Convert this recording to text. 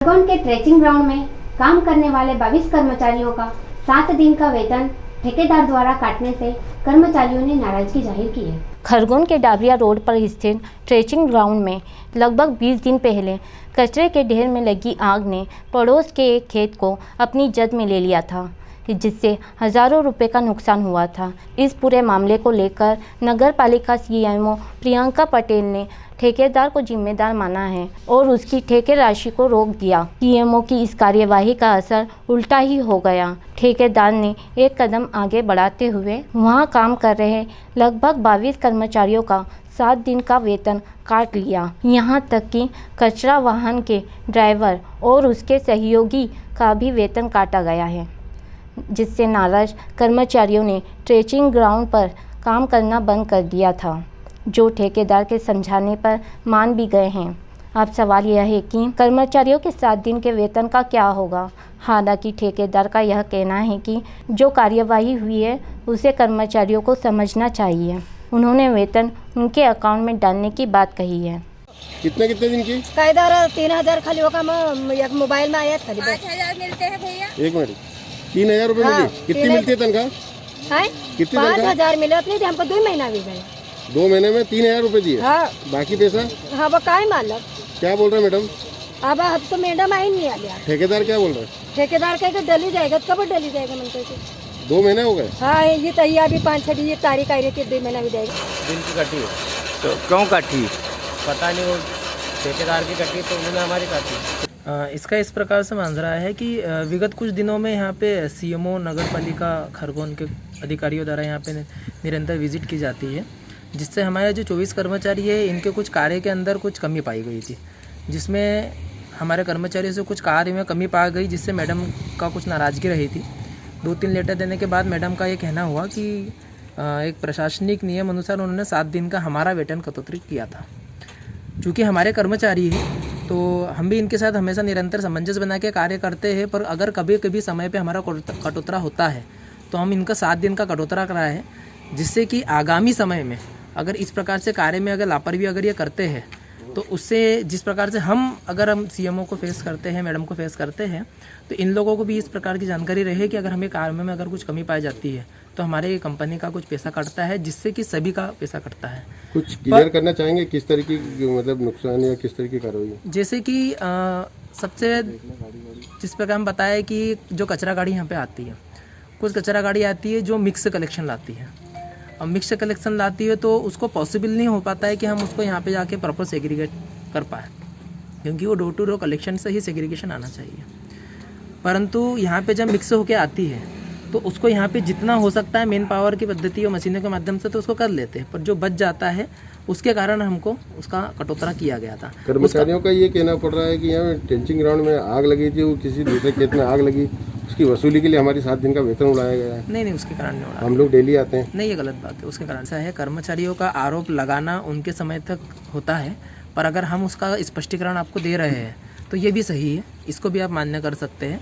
खरगोन के trenching ground में काम करने वाले 22 कर्मचारियों का 7 दिन का वेतन ठेकेदार द्वारा काटने से कर्मचारियों ने नाराजगी जाहिर की है। खरगोन के डाबरिया रोड पर स्थित ट्रेचिंग ग्राउंड में लगभग 20 दिन पहले कचरे के ढेर में लगी आग ने पड़ोस के एक खेत को अपनी जद में ले लिया था, जिससे हज़ारों रुपए का नुकसान हुआ था। इस पूरे मामले को लेकर नगर पालिका सीएमओ प्रियंका पटेल ने ठेकेदार को जिम्मेदार माना है और उसकी ठेके राशि को रोक दिया। सीएमओ की इस कार्यवाही का असर उल्टा ही हो गया। ठेकेदार ने एक कदम आगे बढ़ाते हुए वहां काम कर रहे लगभग 22 कर्मचारियों का 7 दिन का वेतन काट लिया। यहां तक कि कचरा वाहन के ड्राइवर और उसके सहयोगी का भी वेतन काटा गया है, जिससे नाराज कर्मचारियों ने ट्रेचिंग ग्राउंड पर काम करना बंद कर दिया था, जो ठेकेदार के समझाने पर मान भी गए हैं। अब सवाल यह है कि कर्मचारियों के 7 दिन के वेतन का क्या होगा। हालांकि ठेकेदार का यह कहना है कि जो कार्यवाही हुई है उसे कर्मचारियों को समझना चाहिए। उन्होंने वेतन उनके अकाउंट में डालने की बात कही है। कितने दिन की? कायदार 3000 खाली होगा। एक मोबाइल में आया खाली 5000 मिलते हैं भैया। एक मिनट, 3000 रुपए हाँ, मिली? कितनी मिलती है तनख्वाह? कितनी तनख्वाह? 5000 मिले अपने हमको 2 महीना भी गए। 2 महीने में 3000 रुपए दिए। हाँ बाकी पैसा हाँ वो काय मालक क्या बोल रहे हैं मैडम? अब तो मैडम आई नहीं आ गया। ठेकेदार क्या बोल रहे हैं? ठेकेदार कहे डली जाएगा, कब डली जाएगा मन करके। 2 महीने हो गए। हाँ ये तो अभी 5-6 ये तारीख आई रहती है, 2 महीना भी जाएगा। दिन की कटी है तो क्यों काटी? पता नहीं, वो ठेकेदार की कटी तो उन्होंने हमारी काटी। इसका इस प्रकार से मांझरा है कि विगत कुछ दिनों में यहाँ पे सीएमओ नगर पालिका खरगोन के अधिकारियों द्वारा यहाँ पे निरंतर विजिट की जाती है, जिससे हमारे जो 24 कर्मचारी है इनके कुछ कार्य के अंदर कुछ कमी पाई गई थी, जिसमें हमारे कर्मचारियों से कुछ कार्य में कमी पाई गई, जिससे मैडम का कुछ नाराज़गी रही थी। 2-3 लेटर देने के बाद मैडम का ये कहना हुआ कि एक प्रशासनिक नियम अनुसार उन्होंने 7 दिन का हमारा वेतन कटौती किया था। चूँकि हमारे कर्मचारी हैं तो हम भी इनके साथ हमेशा निरंतर सामंजस्य बना के कार्य करते हैं, पर अगर कभी कभी समय पे हमारा कटौती होता है तो हम इनका 7 दिन का कटौती कराए हैं, जिससे कि आगामी समय में अगर इस प्रकार से कार्य में अगर लापरवाही अगर ये करते हैं तो उससे जिस प्रकार से हम सीएमओ को फेस करते हैं, मैडम को फेस करते हैं, तो इन लोगों को भी इस प्रकार की जानकारी रहे कि अगर हमें कार्य में अगर कुछ कमी पाई जाती है तो हमारे कंपनी का कुछ पैसा कटता है, जिससे कि सभी का पैसा कटता है। कुछ क्लियर करना चाहेंगे किस तरह की मतलब नुकसान या किस तरह की कार्रवाई? जैसे कि सबसे जिस प्रकार हम बताया कि जो कचरा गाड़ी यहाँ पे आती है, कुछ कचरा गाड़ी आती है जो मिक्स कलेक्शन लाती है। अब मिक्स कलेक्शन लाती है तो उसको पॉसिबल नहीं हो पाता है कि हम उसको यहाँ पे जाके प्रॉपर सेग्रीगेट कर पाए, क्योंकि वो डोर टू डोर कलेक्शन से ही सेग्रीगेशन आना चाहिए। परंतु यहाँ पे जब मिक्स होके आती है तो उसको यहाँ पे जितना हो सकता है मेन पावर की पद्धति और मशीनों के माध्यम से तो उसको कर लेते हैं, पर जो बच जाता है उसके कारण हमको उसका कटौती किया गया था। कर्मचारियों का ये कहना पड़ रहा है कि यहाँ ट्रेचिंग ग्राउंड में आग लगी थी, वो किसी दूसरे खेत में आग लगी, उसकी वसूली के लिए हमारी 7 दिन का वेतन उड़ाया गया है। नहीं, उसके कारण नहीं उड़ा। हम लोग डेली आते हैं। नहीं, ये गलत बात है। उसके कारण ऐसा है, कर्मचारियों का आरोप लगाना उनके समय तक होता है, पर अगर हम उसका स्पष्टीकरण आपको दे रहे हैं तो ये भी सही है, इसको भी आप मान्य कर सकते हैं।